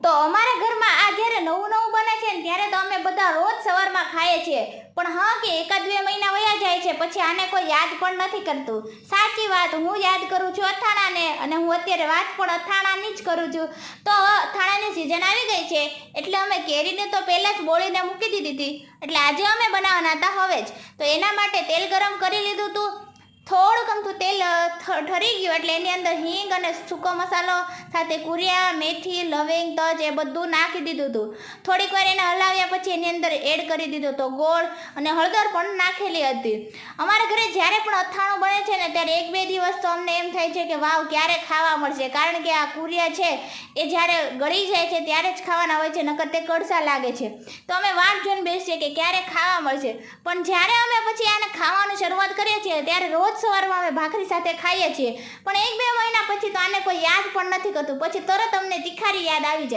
તો અમારા ઘરમાં આ જ્યારે નવું નવું બને છે ને ત્યારે તો અમે બધા રોજ સવારમાં ખાઈએ છીએ, પણ હા કે એકાદ બે મહિના વયા જાય છે પછી આને કોઈ યાદ પણ નથી કરતું. સાચી વાત, હું યાદ કરું છું અથાણાને, અને હું અત્યારે વાત પણ અથાણાની જ કરું છું. તો અથાણાની સિઝન આવી ગઈ છે એટલે અમે કેરીને તો પહેલાં જ બોળીને મૂકી દીધી હતી, એટલે આજે અમે બનાવવાના હતા હવે જ. તો એના માટે તેલ ગરમ કરી લીધું હતું. થોડુંક અમથું તેલ ઠરી ગયું એટલે એની અંદર હિંગ અને સૂકો મસાલો સાથે કુરિયા, મેથી, લવિંગ, તજ એ બધું નાખી દીધું હતું. થોડીક વાર એને હલાવ્યા પછી એની અંદર એડ કરી દીધો તો ગોળ અને હળદર પણ નાખેલી હતી. અમારા ઘરે જ્યારે પણ અથાણું બને છે ને ત્યારે એક બે દિવસ તો અમને એમ થાય છે કે વાવ ક્યારે ખાવા મળશે, કારણ કે આ કુરિયા છે એ જ્યારે ગળી જાય છે ત્યારે જ ખાવાના હોય છે, નકર તે કડસા લાગે છે. તો અમે વાટ જોઈને બેસીએ કે ક્યારે ખાવા મળશે. પણ જ્યારે અમે પછી આને ખાવાની શરૂઆત કરીએ છીએ ત્યારે રોજ સવારમાં અમે ભાખરી સાથે ખાઈએ છીએ, પણ એક બે મહિના પછી તો આને કોઈ યાદ પણ નથી કરતું, પછી તરત અમને તિખારી યાદ આવી જાય.